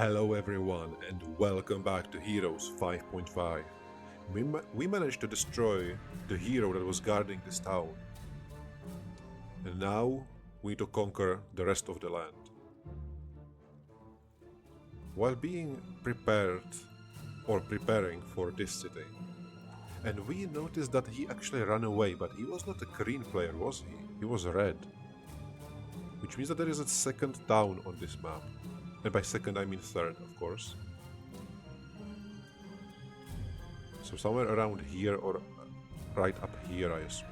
Hello everyone and welcome back to Heroes 5.5. We managed to destroy the hero that was guarding this town. And now we need to conquer the rest of the land. While being prepared or preparing for this city, and we noticed that he actually ran away, but he was not a green player, was he? He was red. Which means that there is a second town on this map. And by second I mean third, of course. So somewhere around here or right up here, I assume.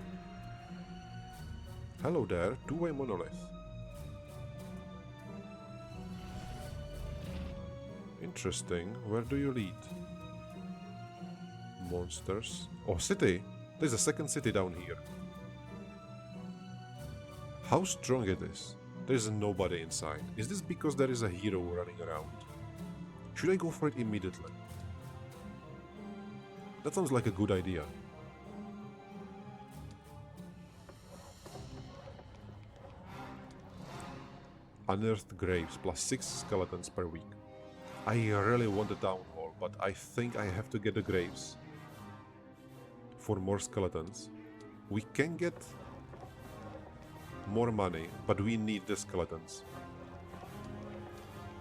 Hello there, two-way monolith. Interesting. Where do you lead? Monsters. Oh, city! There's a second city down here. How strong it is. There's nobody inside. Is this because there is a hero running around? Should I go for it immediately? That sounds like a good idea. Unearthed graves plus 6 skeletons per week. I really want the town hall, but I think I have to get the graves for more skeletons. We can get more money, but we need the skeletons.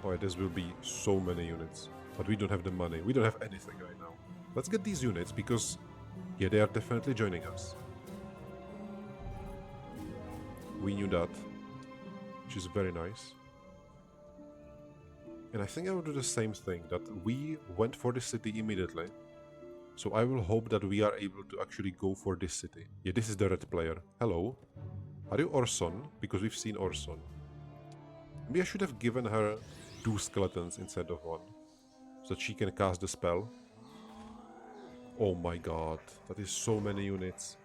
Oh, this will be so many units, but we don't have the money. We don't have anything right now. Let's get these units because, yeah, they are definitely joining us. We knew that, which is very nice. And I think I will do the same thing, that we went for this city immediately. So I will hope that we are able to actually go for this city. Yeah, this is the red player. Hello. Are you Orson? Because we've seen Orson. Maybe I should have given her 2 skeletons instead of 1. So that she can cast the spell. Oh my god. That is so many units.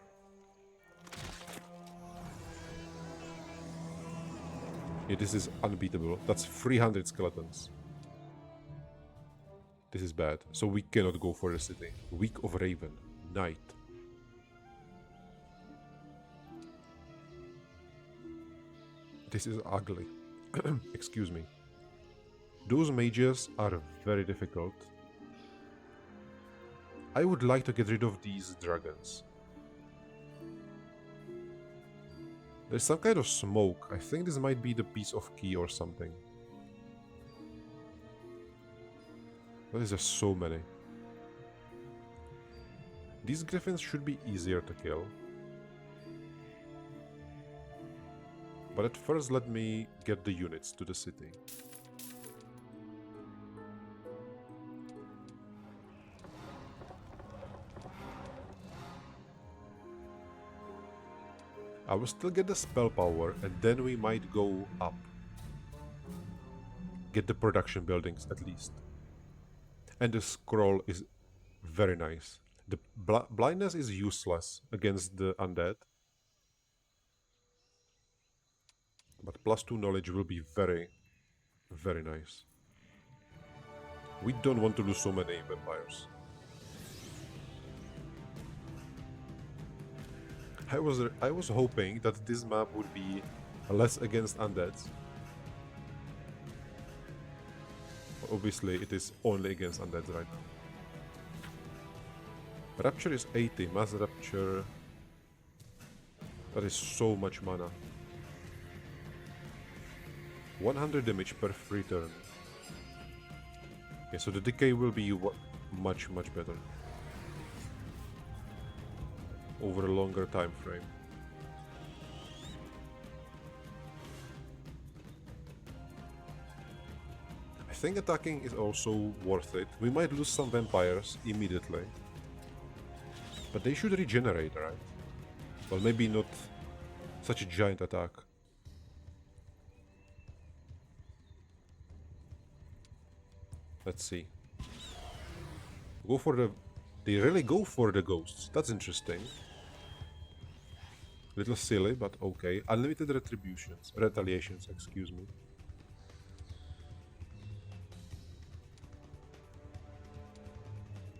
Yeah, this is unbeatable. That's 300 skeletons. This is bad. So we cannot go for the city. Week of Raven. Night. This is ugly. Excuse me. Those mages are very difficult. I would like to get rid of these dragons. There's some kind of smoke. I think this might be the piece of key or something. There is just so many. These griffins should be easier to kill. But at first let me get the units to the city. I will still get the spell power and then we might go up. Get the production buildings at least. And the scroll is very nice. The blindness is useless against the undead. But +2 knowledge will be very, very nice. We don't want to lose so many vampires. I was hoping that this map would be less against undeads. But obviously it is only against undeads right now. Rapture is 80, mass rapture. That is so much mana. 100 damage per free turn. Okay, so the decay will be much better. Over a longer time frame. I think attacking is also worth it. We might lose some vampires immediately. But they should regenerate, right? Well, maybe not such a giant attack. Let's see. Go for the... They really go for the ghosts. That's interesting. Little silly, but okay. Unlimited retaliations, excuse me.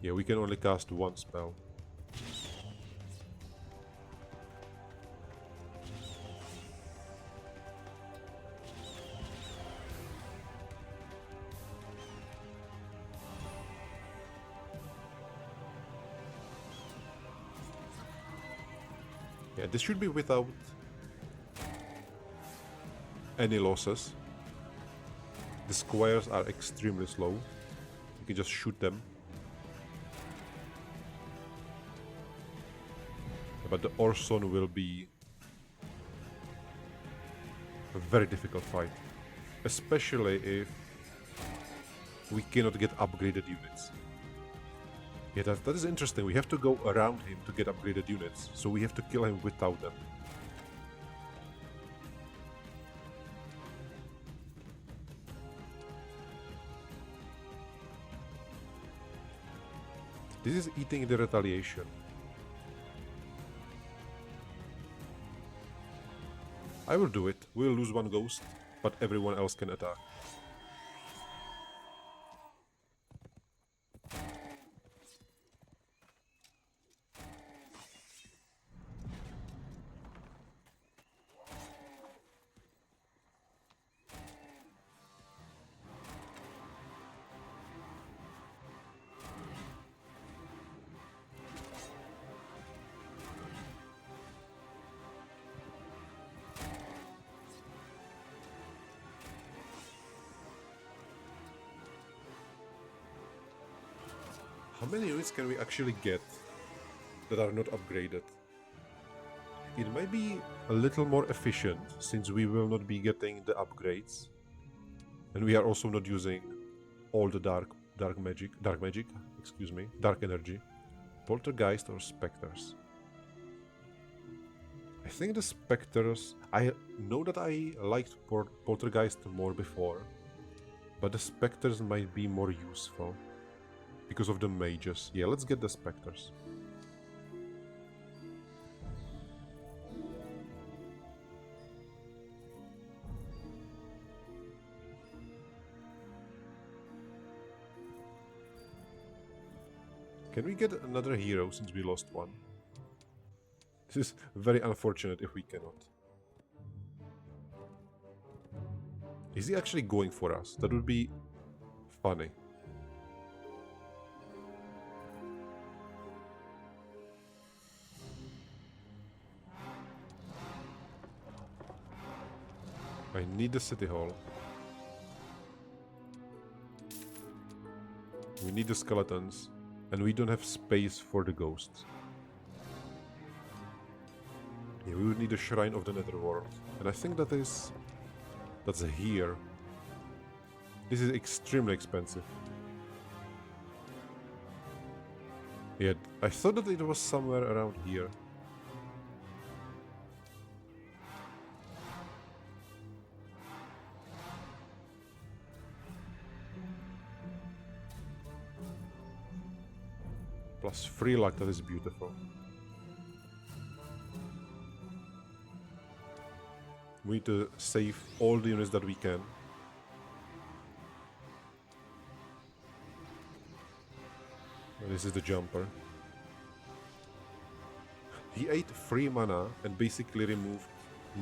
Yeah, we can only cast 1 spell. Yeah, this should be without any losses. The squares are extremely slow. You can just shoot them. But the Orson will be a very difficult fight. Especially if we cannot get upgraded units. Yeah, that is interesting. We have to go around him to get upgraded units, so we have to kill him without them. This is eating the retaliation. I will do it. We'll lose one ghost, but everyone else can attack. How many units can we actually get that are not upgraded? It might be a little more efficient since we will not be getting the upgrades. And we are also not using all the dark energy. Poltergeist or specters? I think the specters... I know that I liked Poltergeist more before, but the specters might be more useful. Because of the mages. Yeah, let's get the specters. Can we get another hero since we lost one? This is very unfortunate if we cannot. Is he actually going for us? That would be funny. I need the city hall. We need the skeletons, and we don't have space for the ghosts. Yeah, we would need a shrine of the netherworld, and I think that's here. This is extremely expensive. Yeah, I thought that it was somewhere around here. Plus 3 luck, that is beautiful. We need to save all the units that we can. This is the jumper. He ate 3 mana and basically removed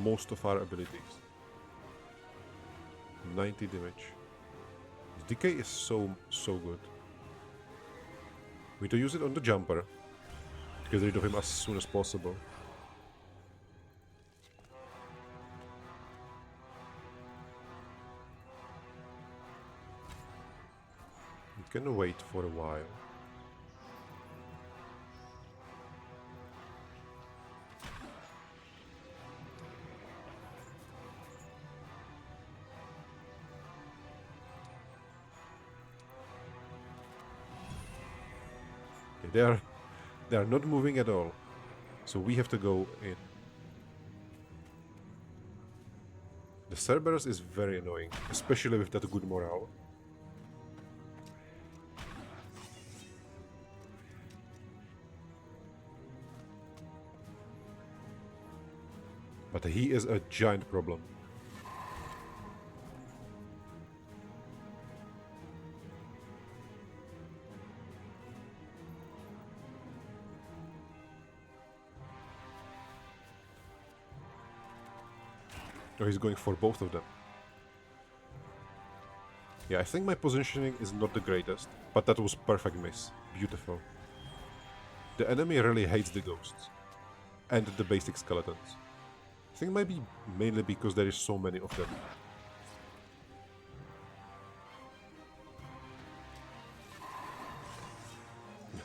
most of our abilities. 90 damage. His decay is so good. We need to use it on the jumper. Get rid of him as soon as possible. We can wait for a while. They are not moving at all, so we have to go in. The Cerberus is very annoying, especially with that good morale. But he is a giant problem. Oh, he's going for both of them. Yeah, I think my positioning is not the greatest, but that was perfect miss. Beautiful. The enemy really hates the ghosts. and the basic skeletons. I think it might be mainly because there is so many of them.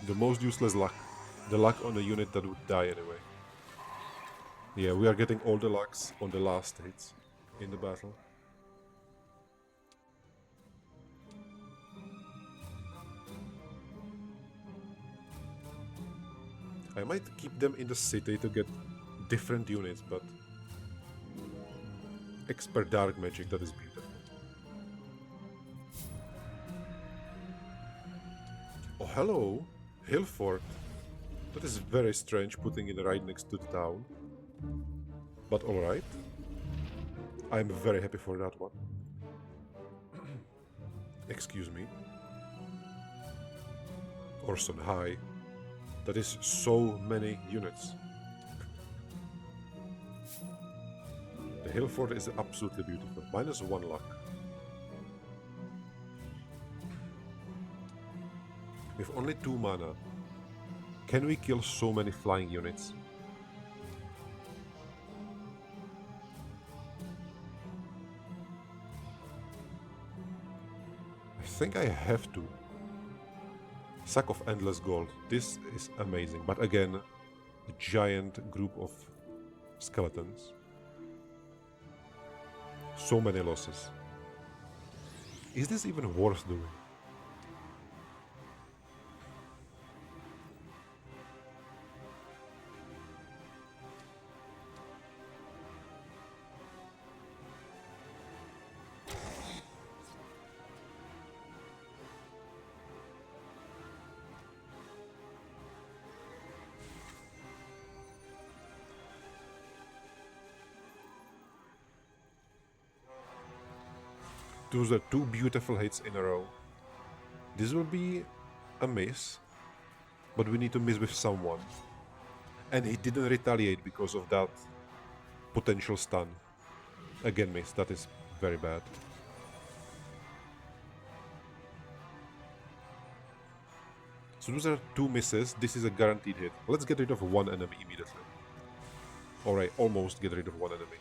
The most useless luck. The luck on a unit that would die anyway. Yeah, we are getting all the lucks on the last hits in the battle. I might keep them in the city to get different units, but expert dark magic, that is beautiful. Oh, hello, Hillfort. That is very strange, putting it right next to the town. But alright. I'm very happy for that one. Excuse me. Orson, hi. That is so many units. The Hillfort is absolutely beautiful. -1 luck. With only 2 mana, can we kill so many flying units? I think I have to. Sack of endless gold. This is amazing. But again, a giant group of skeletons. So many losses. Is this even worth doing? Those are 2 beautiful hits in a row. This will be a miss, but we need to miss with someone. And he didn't retaliate because of that potential stun. Again miss, that is very bad. So those are 2 misses, this is a guaranteed hit. Let's get rid of 1 enemy immediately. Alright, almost get rid of 1 enemy.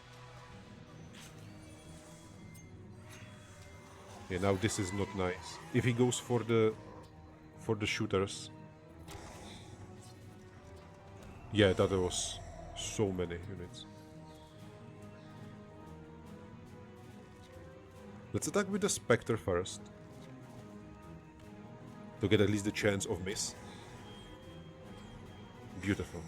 Yeah, now this is not nice. If he goes for the shooters. Yeah, that was so many units. Let's attack with the Spectre first. To get at least the chance of miss. Beautiful.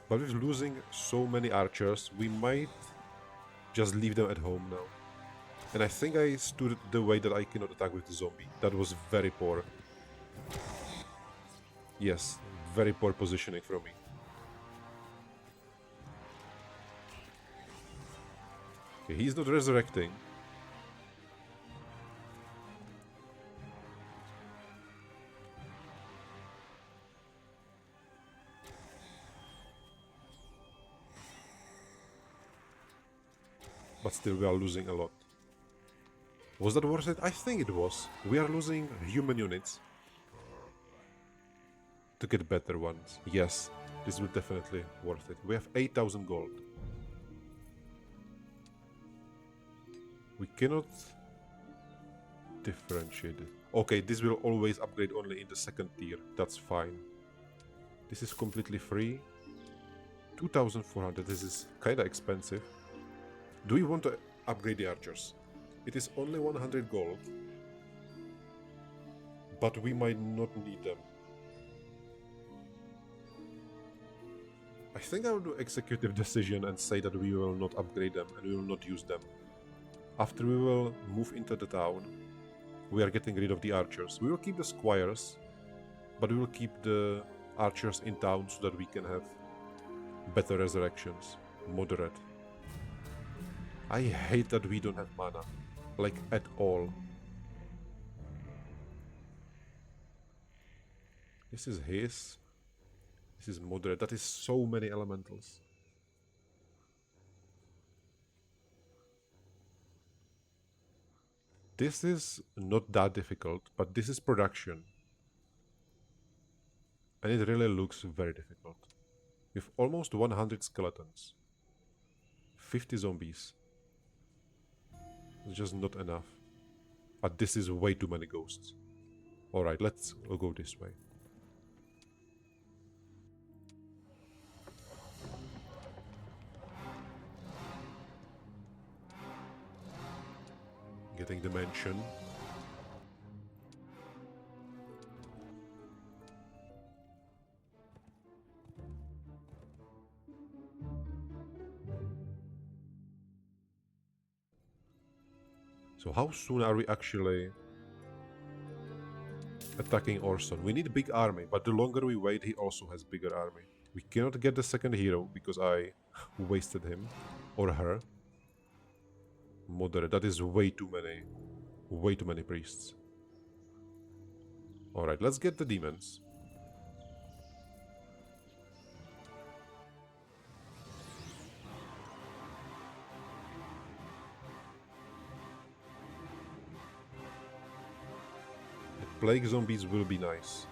But with losing so many archers, we might just leave them at home now. And I think I stood the way that I cannot attack with the zombie. That was very poor. Yes, very poor positioning from me. Okay, he's not resurrecting. But still we are losing a lot. Was that worth it? I think it was. We are losing human units to get better ones. Yes, this will definitely worth it. We have 8,000 gold. We cannot differentiate it. Okay, this will always upgrade only in the 2nd tier. That's fine. This is completely free. 2,400. This is kinda expensive. Do we want to upgrade the archers? It is only 100 gold. But we might not need them. I think I will do executive decision and say that we will not upgrade them and we will not use them. After we will move into the town, we are getting rid of the archers. We will keep the squires, but we will keep the archers in town so that we can have better resurrections. Moderate. I hate that we don't have mana. Like, at all. This is his. This is moderate. That is so many elementals. This is not that difficult, but this is production. And it really looks very difficult. With almost 100 skeletons. 50 zombies. It's just not enough. But this is way too many ghosts. Alright, let's go this way. Getting the mansion. So how soon are we actually attacking Orson? We need a big army, but the longer we wait, he also has bigger army. We cannot get the second hero because I wasted him or her. Moderate, that is way too many priests. Alright, let's get the demons. The plague zombies will be nice.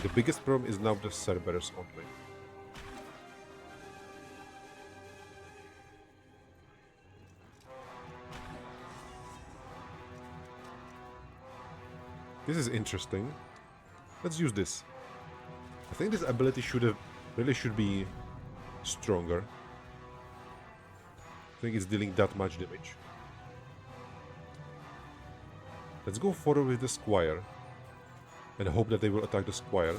The biggest problem is now the Cerberus only. This is interesting. Let's use this. I think this ability really should be stronger. I think it's dealing that much damage. Let's go forward with the Squire and hope that they will attack the Squire.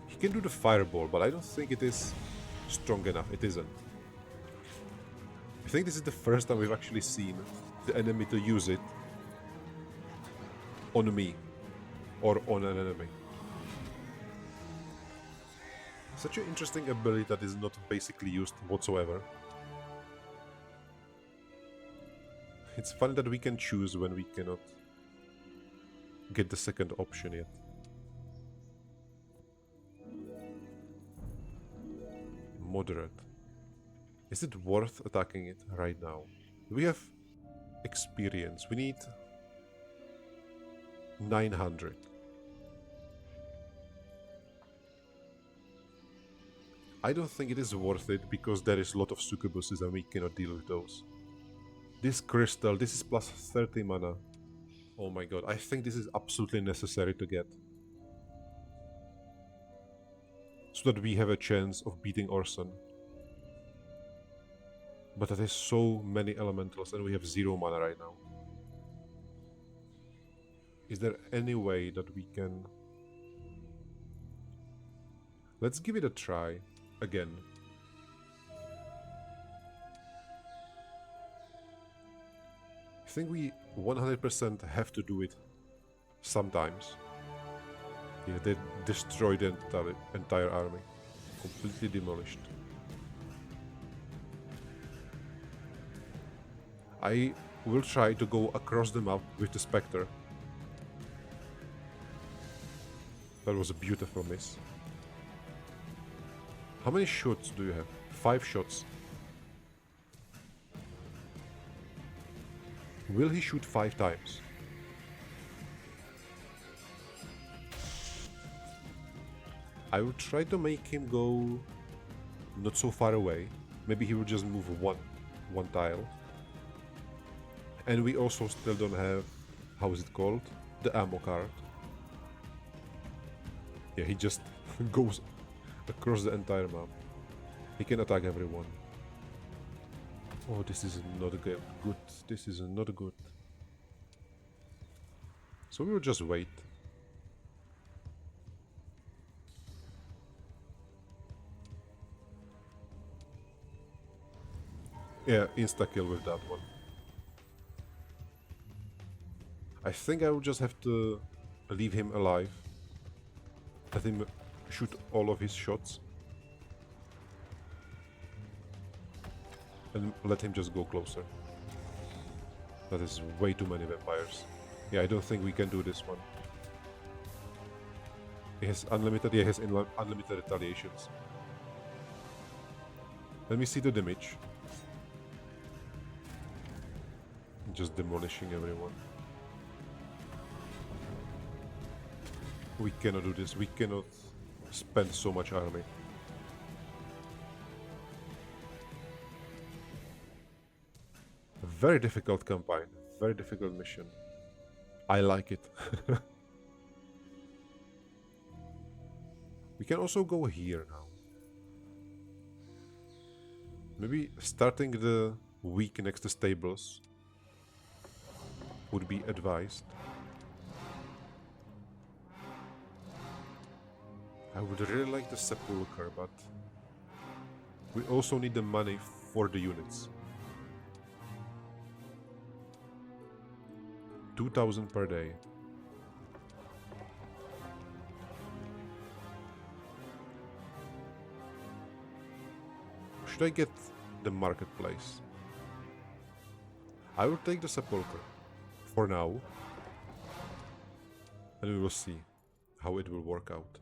He can do the fireball, but I don't think it is strong enough. It isn't. I think this is the first time we've actually seen the enemy to use it on me or on an enemy. Such an interesting ability that is not basically used whatsoever. It's funny that we can choose when we cannot get the second option yet. Moderate. Is it worth attacking it right now? We have experience. We need 900. I don't think it is worth it because there is a lot of succubuses and we cannot deal with those. This crystal, this is plus 30 mana. Oh my god, I think this is absolutely necessary to get. So that we have a chance of beating Orson. But that is so many elementals and we have 0 mana right now. Is there any way that we can... Let's give it a try again. I think we 100% have to do it sometimes. Yeah, they destroyed the entire army. Completely demolished. I will try to go across the map with the Spectre. That was a beautiful miss. How many shots do you have? 5 shots. Will he shoot 5 times? I will try to make him go not so far away. Maybe he will just move one tile. And we also still don't have, how is it called? The ammo card. Yeah, he just goes across the entire map. He can attack everyone. Oh, this is not good. This is not good. So we will just wait. Yeah, insta-kill with that one. I think I will just have to Leave him alive. Let him shoot all of his shots. And let him just go closer. That is way too many vampires. Yeah, I don't think we can do this one. He has unlimited, yeah, he has unlimited retaliations. Let me see the damage. Just demolishing everyone. We cannot do this. We cannot spend so much army. A very difficult campaign. Very difficult mission. I like it. We can also go here now. Maybe starting the week next to stables would be advised. I would really like the sepulchre, but we also need the money for the units. 2,000 per day. Should I get the marketplace? I will take the sepulchre for now, and we will see how it will work out.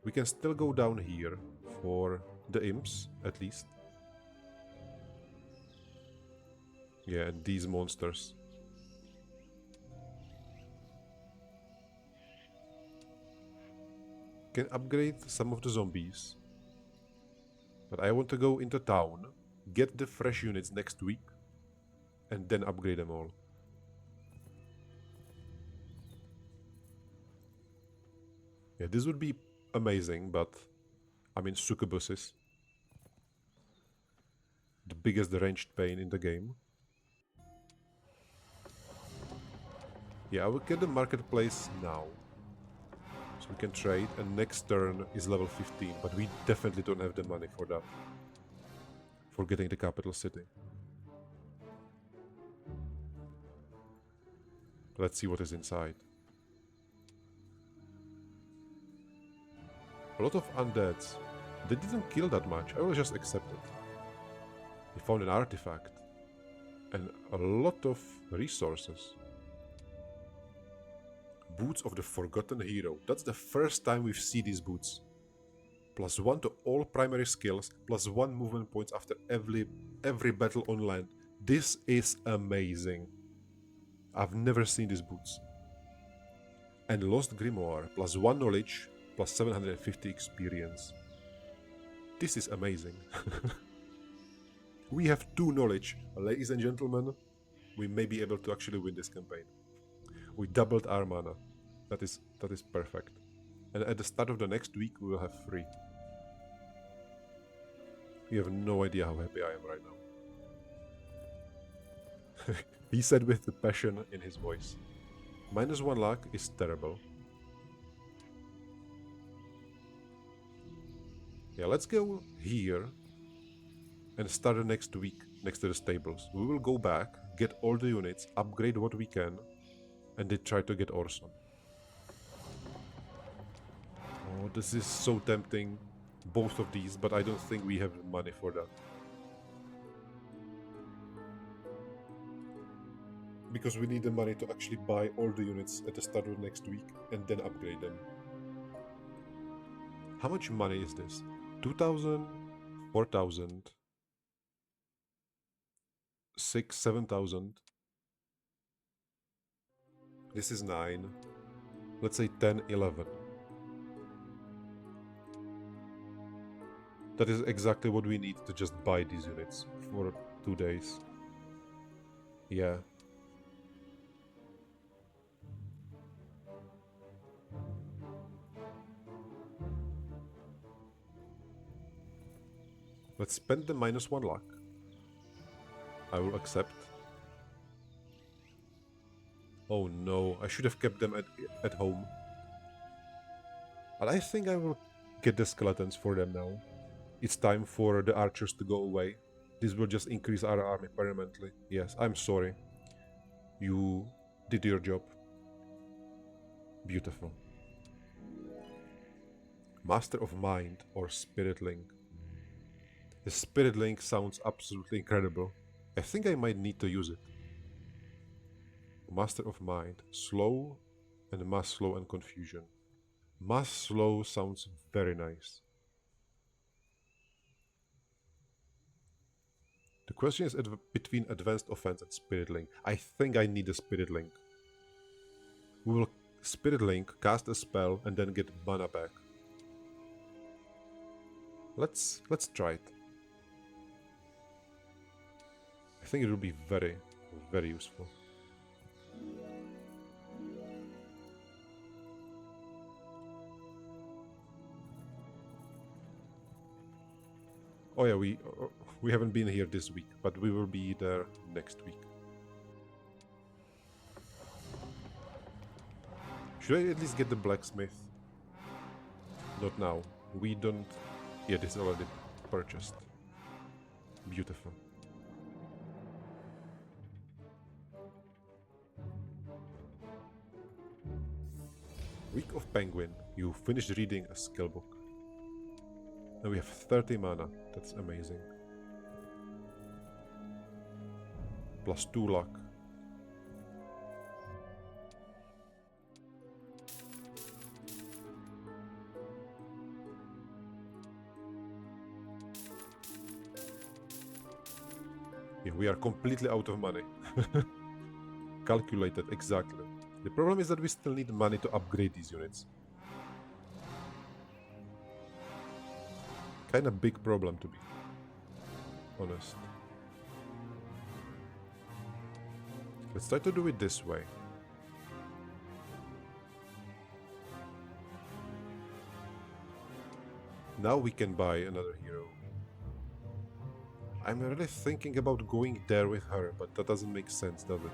We can still go down here for the imps, at least. Yeah, and these monsters. Can upgrade some of the zombies. But I want to go into town, get the fresh units next week, and then upgrade them all. Yeah, this would be amazing, but I mean succubuses. The biggest ranged pain in the game. Yeah, I will get the marketplace now. So we can trade, and next turn is level 15, but we definitely don't have the money for that. For getting the capital city. Let's see what is inside. A lot of undeads. They didn't kill that much, I will just accept it. He found an artifact. And a lot of resources. Boots of the Forgotten Hero. That's the first time we've seen these boots. +1 to all primary skills, +1 movement points after every battle on land. This is amazing. I've never seen these boots. And Lost Grimoire, +1 knowledge, +750 experience. This is amazing. We have 2 knowledge. Ladies and gentlemen, we may be able to actually win this campaign. We doubled our mana. That is perfect. And at the start of the next week, we will have 3. You have no idea how happy I am right now. He said with the passion in his voice. -1 luck is terrible. Yeah, let's go here and start the next week next to the stables. We will go back, get all the units, upgrade what we can, and then try to get Orson. Oh, this is so tempting, both of these, but I don't think we have money for that. Because we need the money to actually buy all the units at the start of next week and then upgrade them. How much money is this? 2,000, 4,000, 6, 7,000. This is 9. Let's say 10, 11. That is exactly what we need to just buy these units for 2 days. Yeah. Let's spend the -1 luck. I will accept. Oh no, I should have kept them at home. But I think I will get the skeletons for them now. It's time for the archers to go away. This will just increase our army permanently. Yes, I'm sorry. You did your job. Beautiful. Master of Mind or Spirit Link. The Spirit Link sounds absolutely incredible. I think I might need to use it. Master of Mind. Slow and Mass Slow and Confusion. Mass Slow sounds very nice. The question is between Advanced Offense and Spirit Link. I think I need a Spirit Link. We will Spirit Link, cast a spell, and then get mana back. Let's try it. I think it will be very, very useful. Oh yeah, we haven't been here this week, but we will be there next week. Should I at least get the blacksmith? Not now. We don't... Yeah, this is already purchased. Beautiful. Week of Penguin. You finished reading a skill book. And we have 30 mana. That's amazing. Plus 2 luck. Yeah, we are completely out of money. Calculated, exactly. The problem is that we still need money to upgrade these units. Kinda big problem, to be honest. Let's try to do it this way. Now we can buy another hero. I'm really thinking about going there with her, but that doesn't make sense, does it?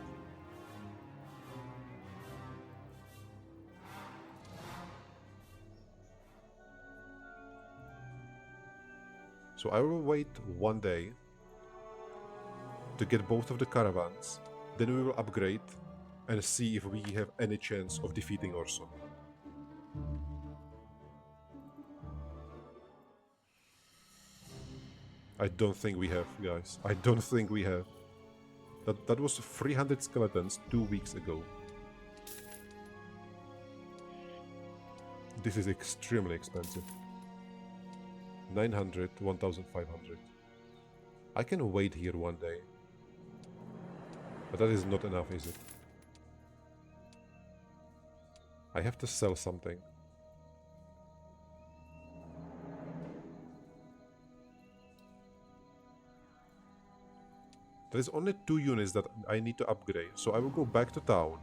So I will wait one day to get both of the caravans, then we will upgrade and see if we have any chance of defeating Orson. I don't think we have, guys. I don't think we have. That was 300 skeletons 2 weeks ago. This is extremely expensive. 900, 1500. I can wait here one day. But that is not enough, is it? I have to sell something. There is only 2 units that I need to upgrade, so I will go back to town,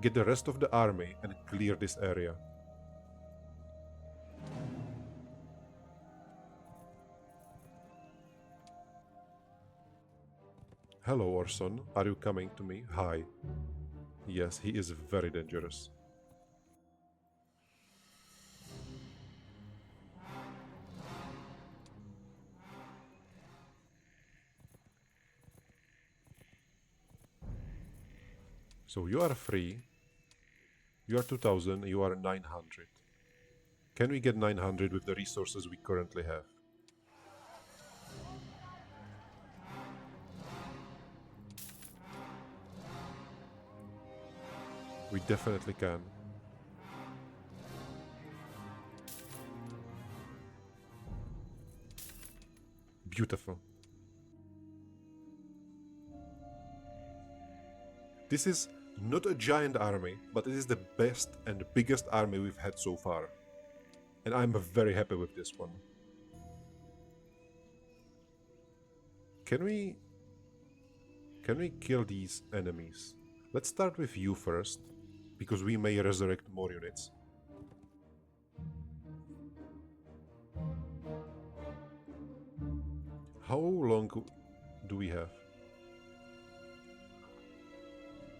get the rest of the army and clear this area. Hello, Orson. Are you coming to me? Hi. Yes, he is very dangerous. So you are free. You are 2000, you are 900. Can we get 900 with the resources we currently have? We definitely can. Beautiful. This is not a giant army, but it is the best and biggest army we've had so far. And I'm very happy with this one. Can we kill these enemies? Let's start with you first, because we may resurrect more units. How long do we have?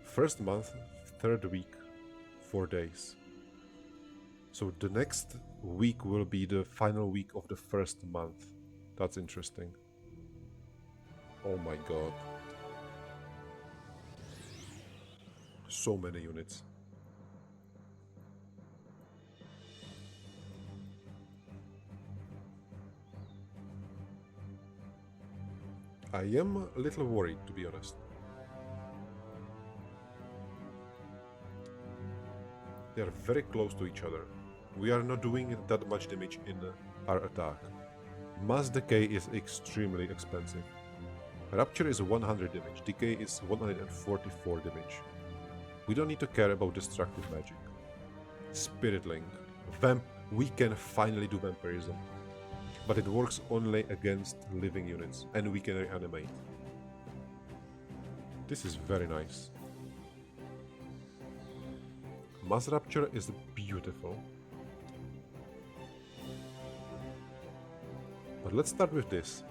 First month, third week, 4 days. So the next week will be the final week of the first month. That's interesting. Oh my god. So many units. I am a little worried, to be honest. They are very close to each other. We are not doing that much damage in our attack. Mass decay is extremely expensive. Rupture is 100 damage, decay is 144 damage. We don't need to care about destructive magic. Spirit Link. We can finally do vampirism. But it works only against living units, and we can reanimate. This is very nice. Mass Rupture is beautiful. But let's start with this.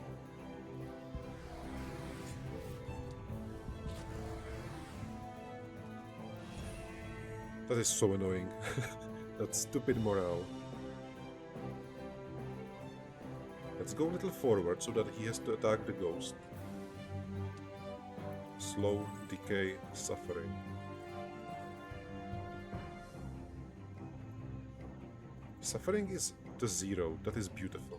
That is so annoying. That stupid morale. Let's go a little forward so that he has to attack the ghost. Slow, decay, suffering. Suffering is to 0, that is beautiful.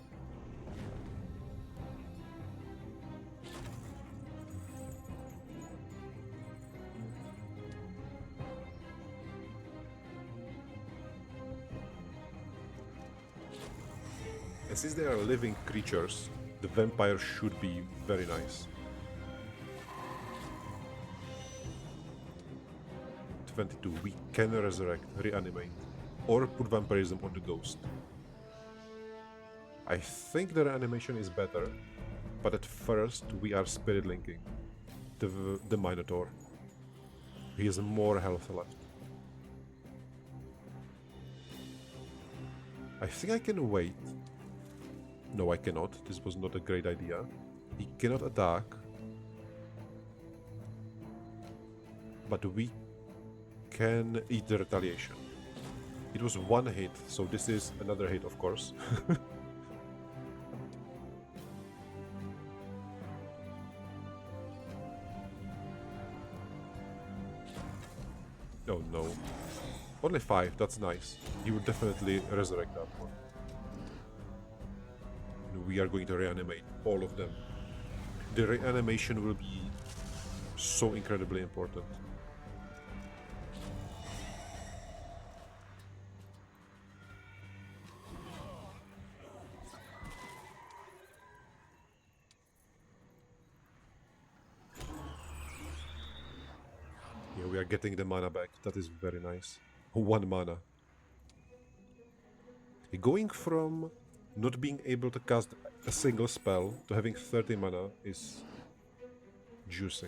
And since they are living creatures, the vampire should be very nice. 22, we can resurrect, reanimate, or put vampirism on the ghost. I think the reanimation is better, but at first we are spirit linking the Minotaur. He has more health left. I think I can wait. No, I cannot. This was not a great idea. He cannot attack. But we can eat the retaliation. It was one hit, so this is another hit, of course. Oh no. Only 5, that's nice. He would definitely resurrect that one. We are going to reanimate all of them. The reanimation will be so incredibly important. Yeah, we are getting the mana back. That is very nice. 1 mana. Going from not being able to cast a single spell to having 30 mana is juicy.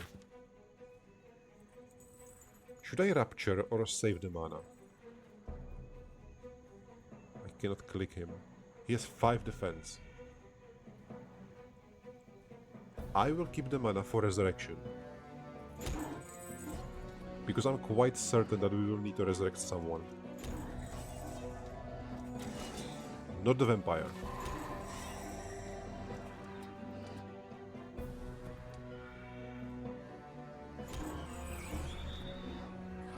Should I Rapture or save the mana? I cannot click him. He has 5 defense. I will keep the mana for Resurrection. Because I'm quite certain that we will need to resurrect someone. Not the vampire.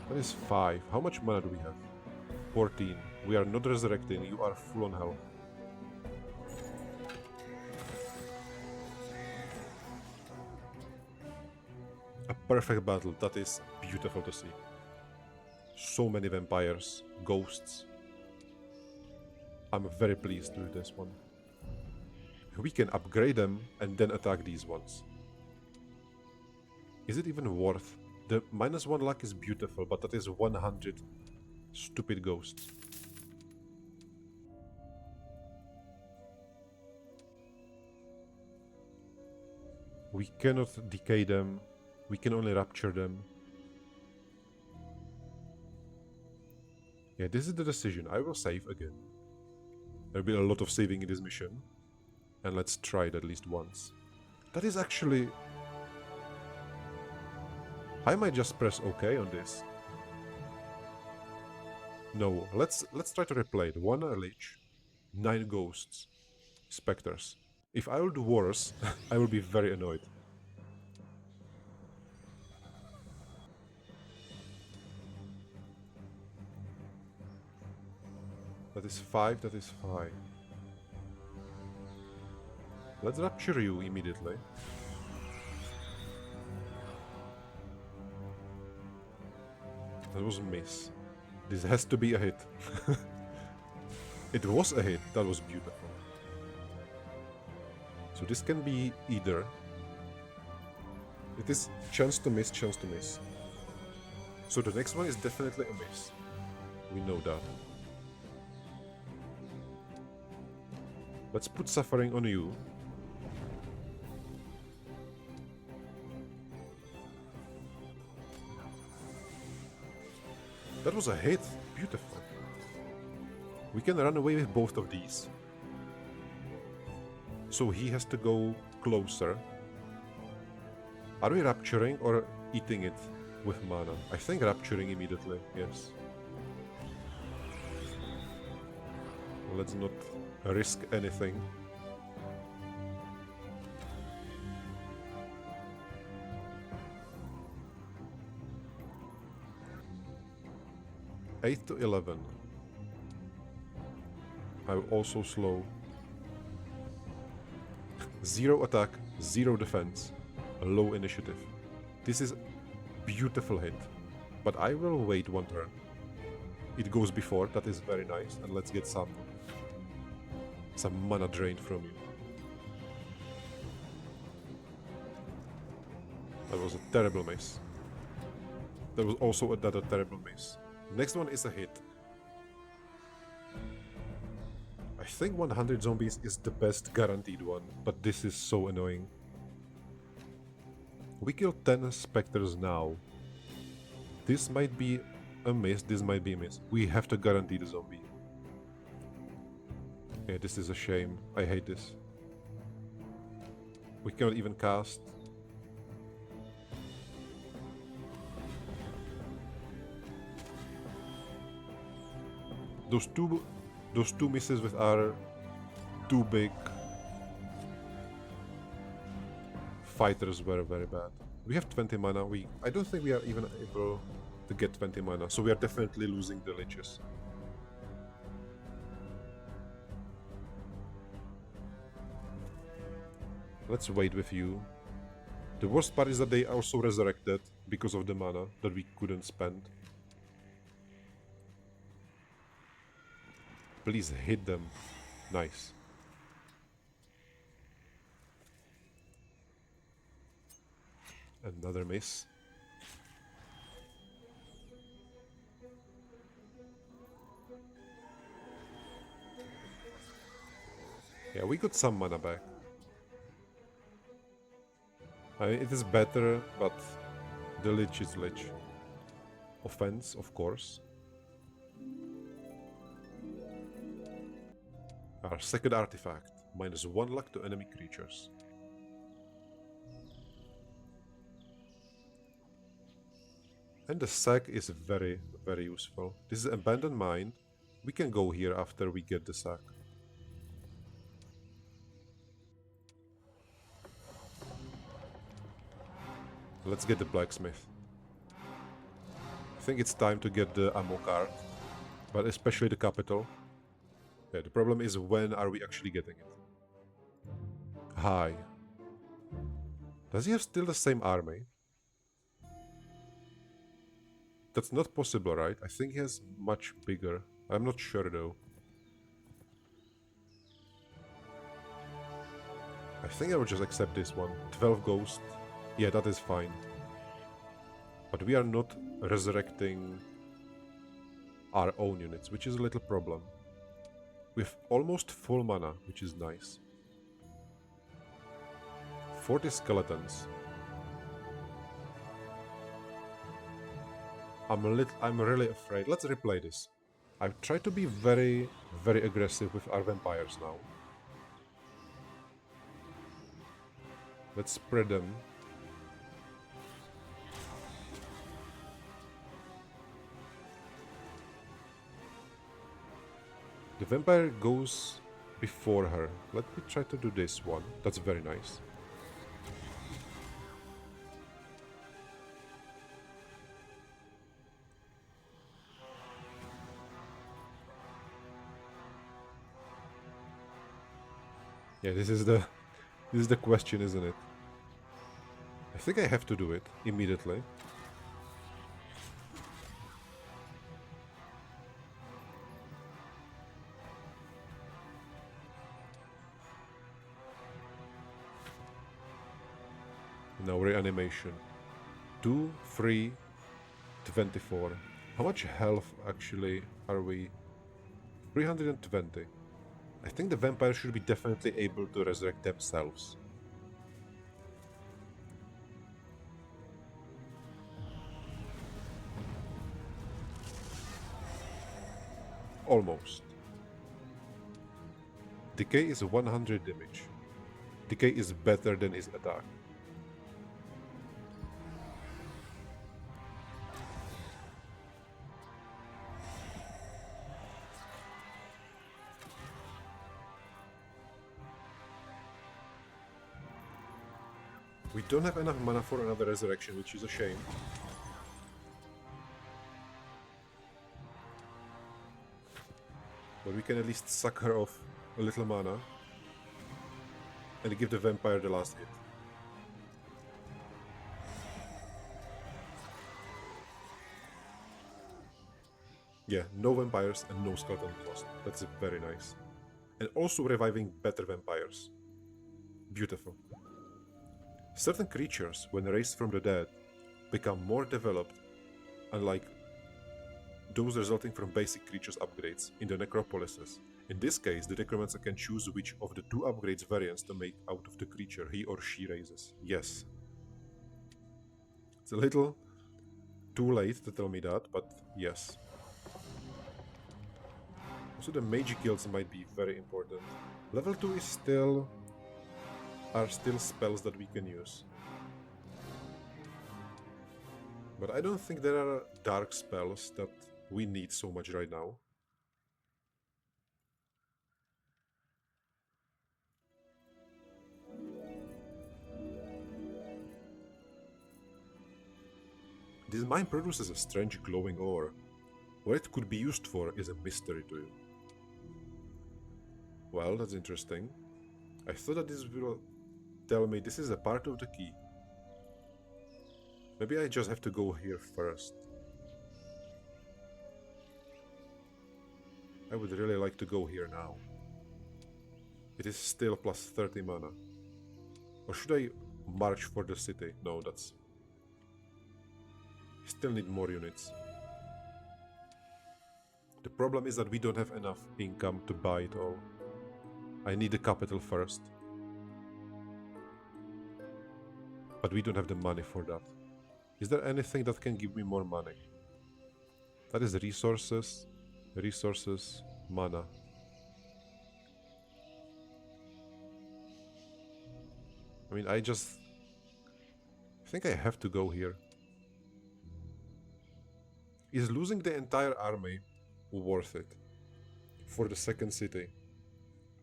That is 5. How much mana do we have? 14. We are not resurrecting. You are full on health. A perfect battle. That is beautiful to see. So many vampires, ghosts. I'm very pleased with this one. We can upgrade them and then attack these ones. Is it even worth? The -1 luck is beautiful, but that is 100 stupid ghosts. We cannot decay them. We can only rapture them. Yeah, this is the decision. I will save again. There'll be a lot of saving in this mission. And let's try it at least once. That is actually... I might just press OK on this. No, let's try to replay it. 1 Lich, 9 Ghosts, Spectres. If I will do worse, I will be very annoyed. That is 5, that is 5. Let's rapture you immediately. That was a miss. This has to be a hit. It was a hit. That was beautiful. So this can be either. It is chance to miss, chance to miss. So the next one is definitely a miss. We know that. Let's put suffering on you. That was a hit. Beautiful. We can run away with both of these. So he has to go closer. Are we rapturing or eating it with mana? I think rapturing immediately, yes. Let's not risk anything. Eight to 11. I'm also slow. 0 attack, 0 defense, a low initiative. This is beautiful hit, but I will wait one turn. It goes before, that is very nice, and let's get some mana drained from you. That was a terrible miss. That was also another terrible miss. Next one is a hit. I think 100 zombies is the best guaranteed one, but this is so annoying. We killed 10 specters now. This might be a miss, this might be a miss. We have to guarantee the zombie. Yeah, this is a shame. I hate this. We cannot even cast. Those two misses with our two big fighters were very bad. We have 20 mana. I don't think we are even able to get 20 mana, so we are definitely losing the liches. Let's wait with you. The worst part is that they also resurrected because of the mana that we couldn't spend. Please hit them. Nice. Another miss. Yeah, we got some mana back. I mean, it is better, but the lich is lich. Offense, of course. Our second artifact, -1 luck to enemy creatures. And the sack is very, very useful. This is abandoned mine. We can go here after we get the sack. Let's get the blacksmith. I think it's time to get the ammo card, but especially the capital. Yeah, the problem is when are we actually getting it? Hi. Does he have still the same army? That's not possible, right? I think he has much bigger. I'm not sure though. I think I will just accept this one. 12 ghost. Yeah, that is fine. But we are not resurrecting our own units, which is a little problem. We have almost full mana, which is nice. 40 skeletons. I'm really afraid. Let's replay this. I've tried to be very, very aggressive with our vampires now. Let's spread them. The vampire goes before her. Let me try to do this one. That's very nice. Yeah, this is the question, isn't it? I think I have to do it immediately. Now reanimation. 2, 3, 24. How much health actually are we? 320. I think the vampires should be definitely able to resurrect themselves. Almost. Decay is 100 damage. Decay is better than his attack. We don't have enough mana for another resurrection, which is a shame. But we can at least suck her off a little mana and give the vampire the last hit. Yeah, no vampires and no skeleton cost. That's very nice. And also reviving better vampires. Beautiful. Certain creatures, when raised from the dead, become more developed, unlike those resulting from basic creatures upgrades in the necropolises. In this case, the necromancer can choose which of the two upgrades variants to make out of the creature he or she raises. Yes. It's a little too late to tell me that, but yes. Also, the mage guilds might be very important. Level 2 is are still spells that we can use. But I don't think there are dark spells that we need so much right now. This mine produces a strange glowing ore. What it could be used for is a mystery to you. Well, that's interesting. I thought that this will tell me this is a part of the key. Maybe I just have to go here first. I would really like to go here now. It is still plus 30 mana. Or should I march for the city? No, that's... Still need more units. The problem is that we don't have enough income to buy it all. I need the capital first. But we don't have the money for that. Is there anything that can give me more money? That is resources, mana. I mean, I think I have to go here. Is losing the entire army worth it for the second city?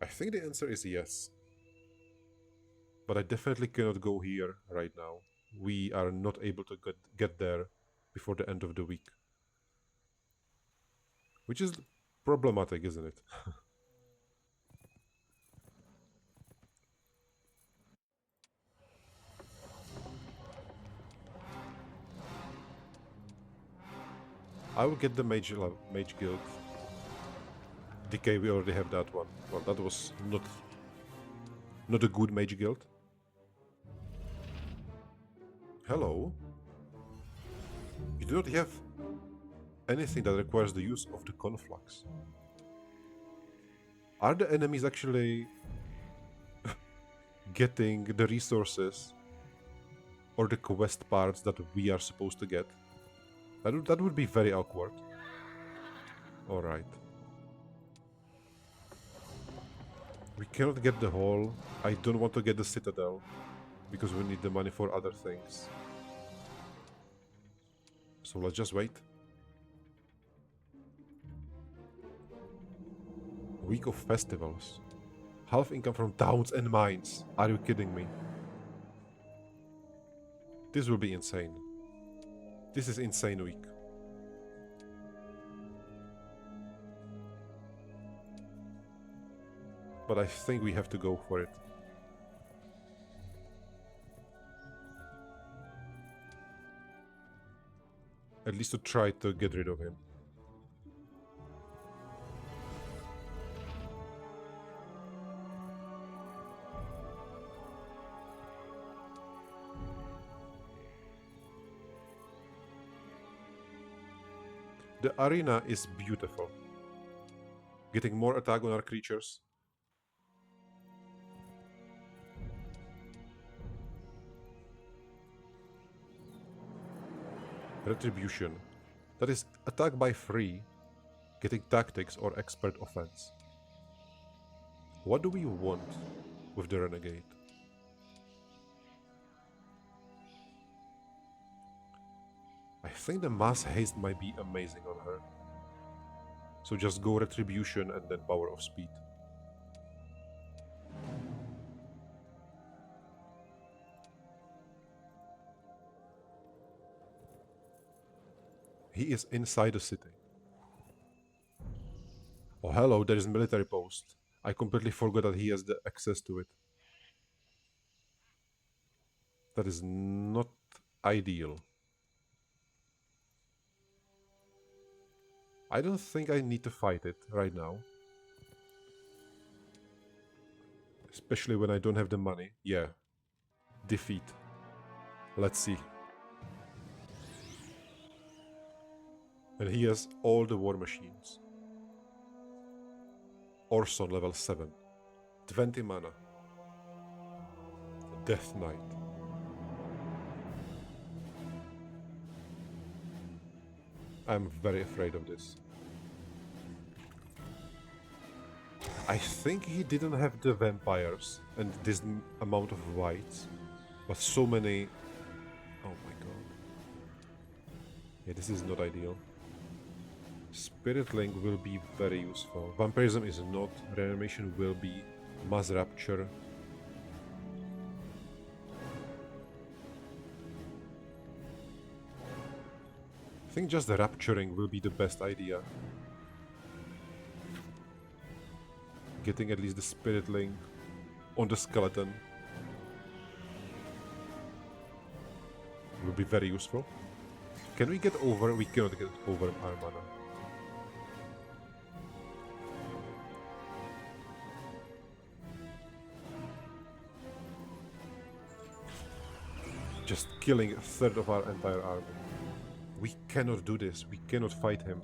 I think the answer is yes. But I definitely cannot go here right now. We are not able to get there before the end of the week. Which is problematic, isn't it? I will get the mage guild. Decay, we already have that one. Well, that was not a good mage guild. Hello? You do not have anything that requires the use of the conflux. Are the enemies actually getting the resources or the quest parts that we are supposed to get? That would be very awkward. Alright. We cannot get the hall. I don't want to get the citadel because we need the money for other things. So let's just wait. Week of festivals. Half income from towns and mines. Are you kidding me? This will be insane. This is insane week. But I think we have to go for it. At least to try to get rid of him. The arena is beautiful. Getting more attack on our creatures. Retribution. That is attack by 3, getting tactics or expert offense. What do we want with the renegade? I think the mass haste might be amazing on her. So just go retribution and then power of speed. He is inside the city. Oh hello, there is military post. I completely forgot that he has the access to it. That is not ideal. I don't think I need to fight it right now. Especially when I don't have the money. Yeah. Defeat. Let's see. And he has all the war machines. Orson level 7. 20 mana. Death Knight. I'm very afraid of this. I think he didn't have the vampires and this amount of whites, but so many... Oh my god. Yeah, this is not ideal. Spirit Link will be very useful. Vampirism is not. Reanimation will be. Mass Rapture. I think just the Rapturing will be the best idea. Getting at least the Spirit Link on the skeleton will be very useful. Can we get over? We cannot get over our mana. Just killing a third of our entire army. We cannot do this. We cannot fight him.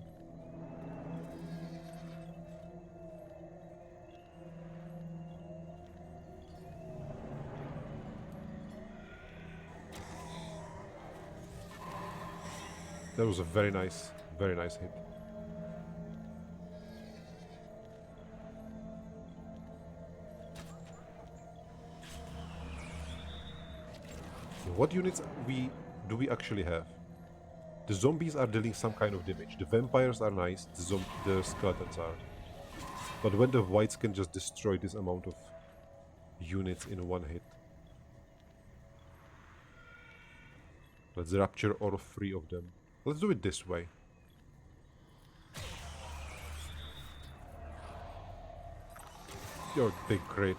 That was a very nice hit. What units do we actually have? The zombies are dealing some kind of damage. The vampires are nice, the skeletons are. But when the whites can just destroy this amount of units in one hit. Let's rapture all 3 of them. Let's do it this way. Yo, they crit.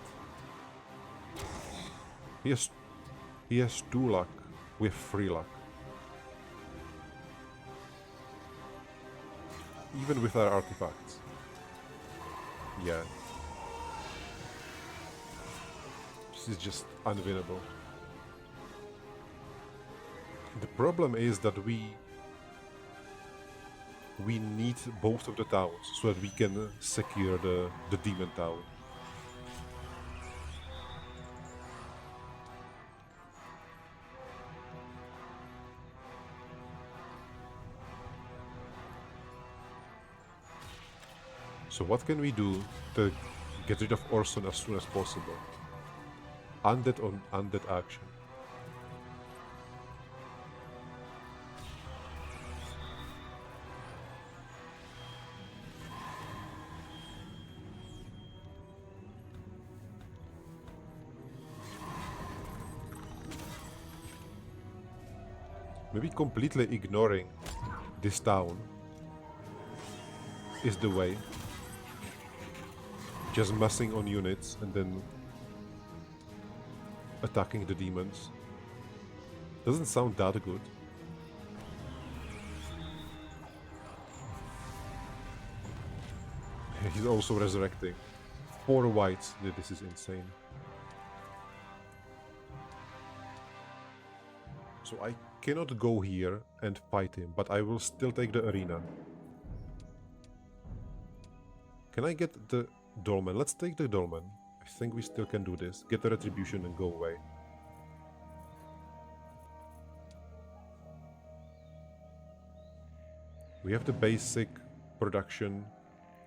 He has 2 luck. We have 3 luck. Even with our artifacts. Yeah. This is just unwinnable. The problem is that we need both of the towns so that we can secure the demon town. So what can we do to get rid of Orson as soon as possible? Undead on undead action. Maybe completely ignoring this town is the way. Just messing on units and then attacking the demons. Doesn't sound that good. He's also resurrecting 4 whites. This is insane. So I cannot go here and fight him, but I will still take the arena. Can I get the dolmen? Let's take the dolmen. I think we still can do this. Get the retribution and go away. We have the basic production.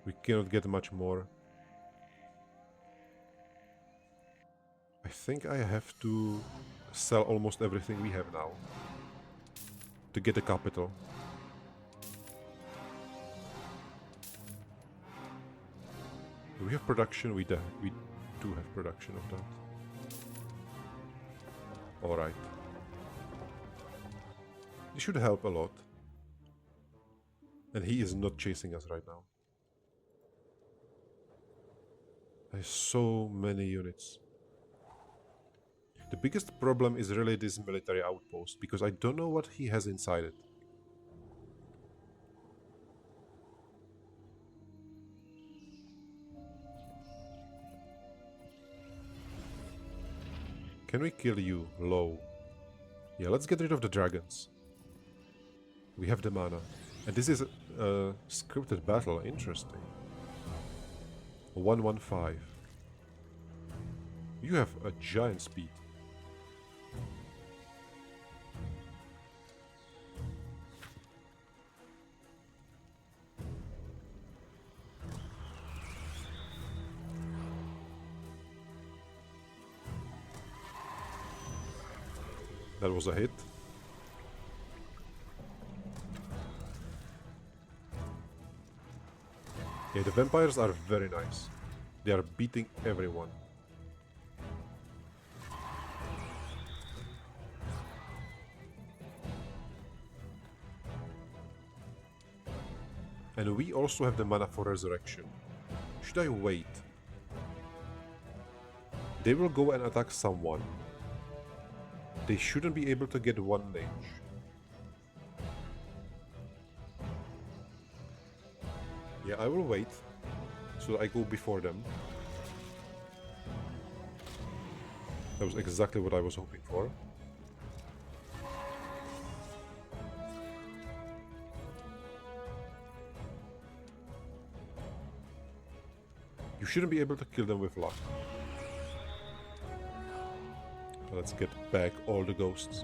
We cannot get much more. I think I have to sell almost everything we have now to get the capital. Do we have production? We do have production of that. Alright. This should help a lot. And he is not chasing us right now. There's so many units. The biggest problem is really this military outpost, because I don't know what he has inside it. Can we kill you? Low. Yeah, let's get rid of the dragons. We have the mana. And this is a scripted battle. Interesting. 115. You have a giant speed. That was a hit. Yeah, the vampires are very nice. They are beating everyone. And we also have the mana for resurrection. Should I wait? They will go and attack someone. They shouldn't be able to get one range. Yeah, I will wait, so I go before them. That was exactly what I was hoping for. You shouldn't be able to kill them with luck. Let's get back all the ghosts.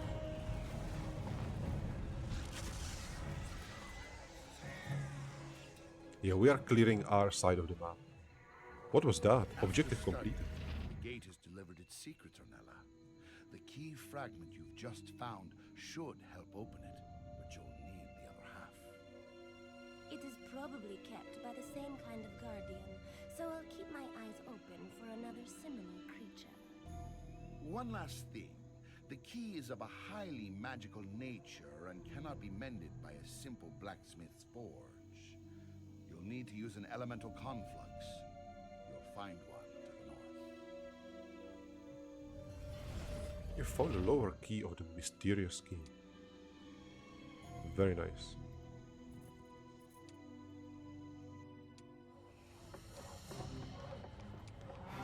Yeah, we are clearing our side of the map. What was that? Objective completed. The gate has delivered its secrets, Ornella. The key fragment you've just found should help open it, but you'll need the other half. It is probably kept by the same kind of guardian, so I'll keep my eyes open for another similar creature. One last thing. The key is of a highly magical nature and cannot be mended by a simple blacksmith's forge. You'll need to use an elemental conflux. You'll find one to the north. You found the lower key of the mysterious key. Very nice.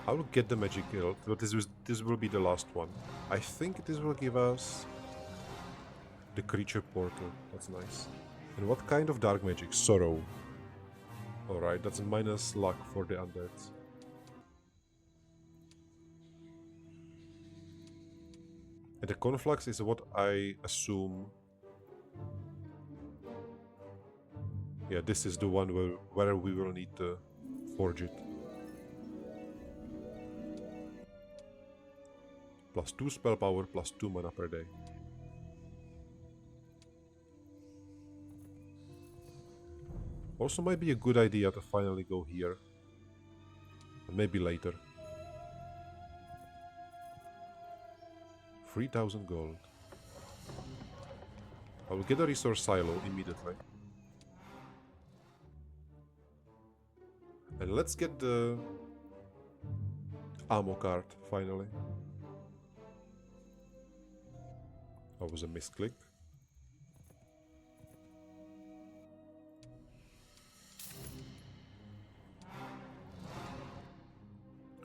I will get the magic guild, but this will be the last one. I think this will give us the creature portal. That's nice. And what kind of dark magic? Sorrow. Alright, that's minus luck for the undeads. And the conflux is what I assume. Yeah, this is the one where we will need to forge it. Plus 2 spell power, plus 2 mana per day. Also might be a good idea to finally go here. And maybe later. 3000 gold. I will get a resource silo immediately. And let's get the ammo card finally. That was a misclick.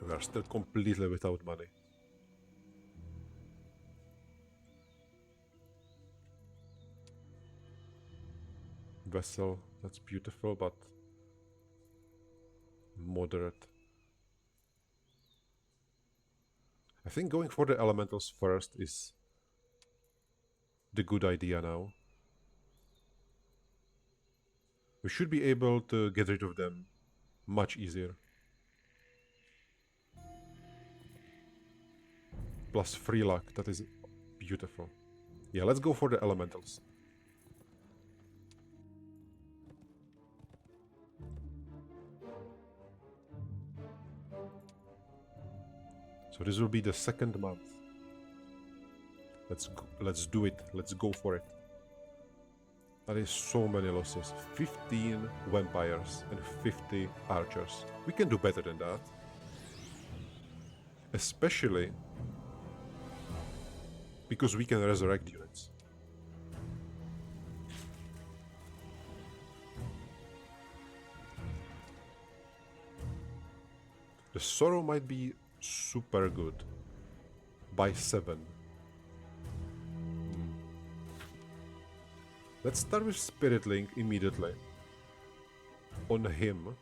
We are still completely without money. Vessel, that's beautiful, but moderate. I think going for the elementals first is the good idea now. We should be able to get rid of them much easier. Plus free luck, that is beautiful. Yeah, let's go for the elementals. So this will be the second month. Let's do it. Let's go for it. That is so many losses. 15 vampires and 50 archers. We can do better than that. Especially because we can resurrect units. The sorrow might be super good. By 7. Let's start with Spirit Link immediately. On him.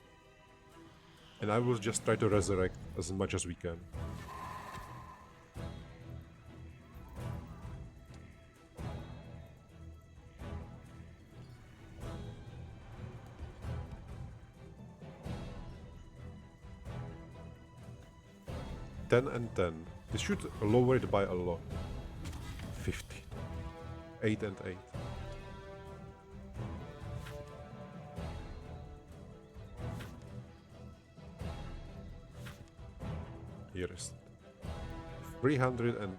And I will just try to resurrect as much as we can. Ten and 10. This should lower it by a lot. 15. 8 and 8. Here is 310.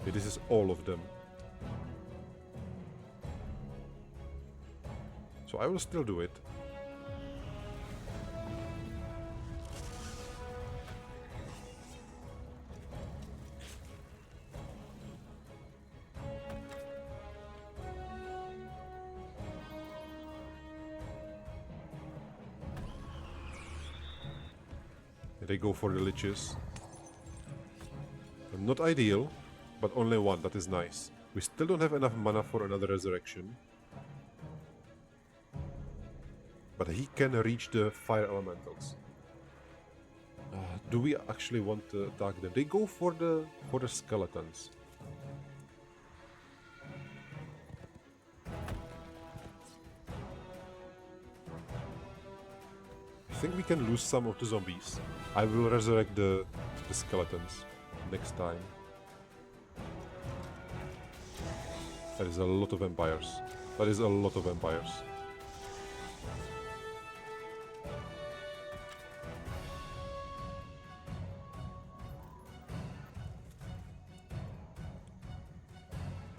Okay, this is all of them. So I will still do it. They go for the liches. Not ideal, but only one, that is nice. We still don't have enough mana for another resurrection. But he can reach the fire elementals. Do we actually want to attack them? They go for the skeletons. I think we can lose some of the zombies. I will resurrect the skeletons next time. That is a lot of vampires. That is a lot of vampires.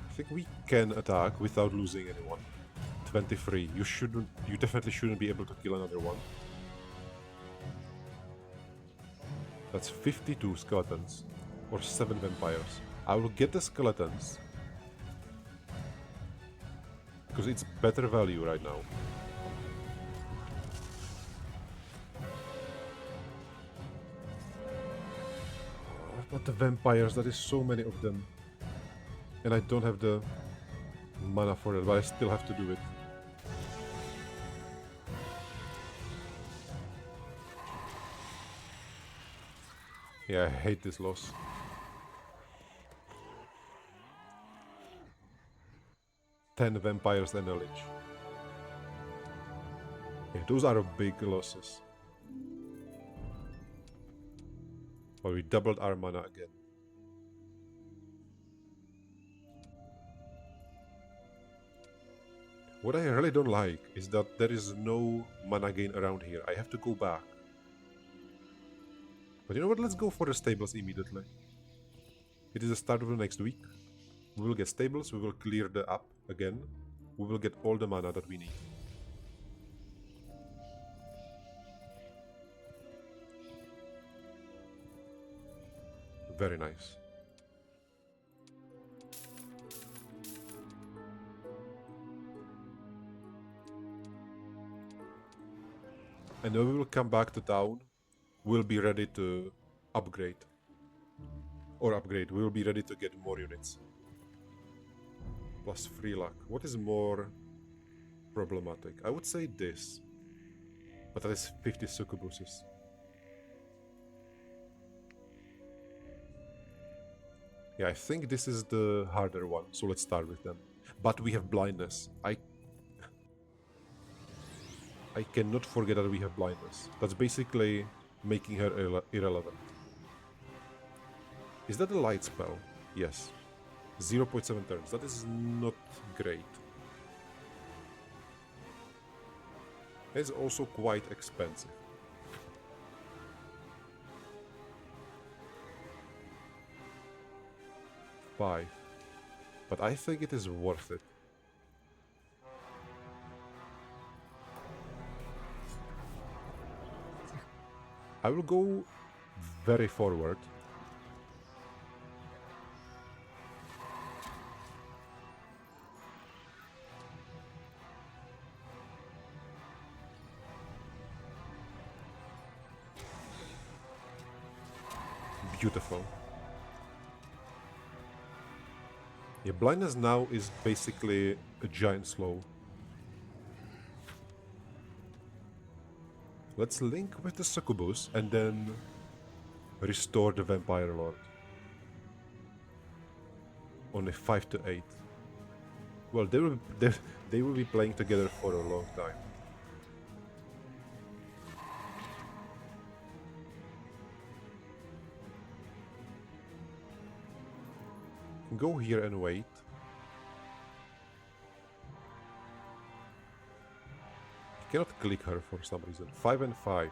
I think we can attack without losing anyone. 23. You definitely shouldn't be able to kill another one. That's 52 skeletons, or 7 vampires. I will get the skeletons, because it's better value right now. But the vampires, there is so many of them. And I don't have the mana for that, but I still have to do it. Yeah, I hate this loss. Ten vampires and a lich. Yeah, those are big losses. But we doubled our mana again. What I really don't like is that there is no mana gain around here. I have to go back. But you know what, let's go for the stables immediately. It is the start of the next week. We will get stables, we will clear the app again. We will get all the mana that we need. Very nice. And then we will come back to town. We'll be ready to upgrade. Or upgrade, we will be ready to get more units. Plus free luck. What is more problematic? I would say this. But that is 50 succubuses. Yeah, I think this is the harder one, so let's start with them. But we have blindness. I cannot forget that we have blindness. That's basically making her irrelevant. Is that a light spell? Yes. 0.7 turns. That is not great. It's also quite expensive. $5. But I think it is worth it. I will go very forward. Beautiful. Yeah, blindness now is basically a giant slow. Let's link with the succubus and then restore the vampire lord. On a 5 to 8. Well, they will be playing together for a long time. Go here and wait. You cannot click her for some reason. 5 and 5.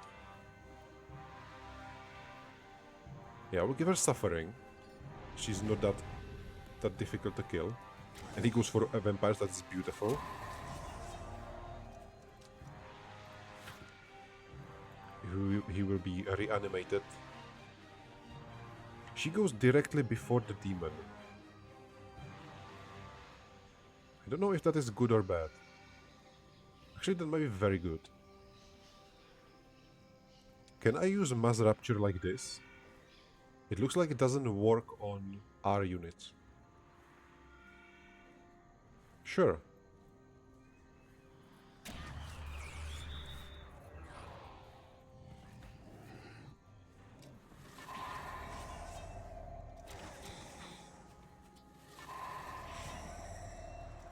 Yeah, I will give her suffering. She's not that difficult to kill. And he goes for vampires, that's beautiful. He will be reanimated. She goes directly before the demon. I don't know if that is good or bad. Actually, that might be very good. Can I use mass rapture like this? It looks like it doesn't work on our units. Sure.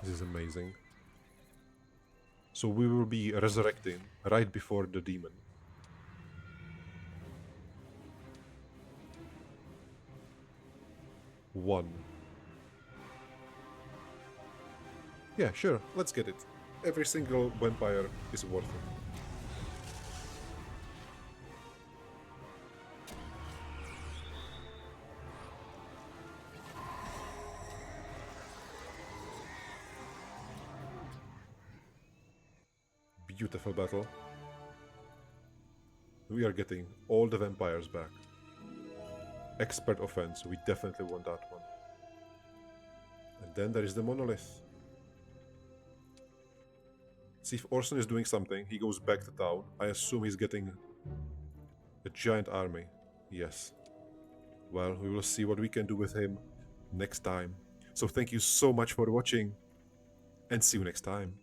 This is amazing. So we will be resurrecting right before the demon. One. Yeah, sure, let's get it. Every single vampire is worth it. Beautiful battle. We are getting all the vampires back. Expert offense, we definitely want that one. And then there is the monolith. See if Orson is doing something. He goes back to town. I assume he's getting a giant army. Yes. Well, we will see what we can do with him next time. So thank you so much for watching, and see you next time.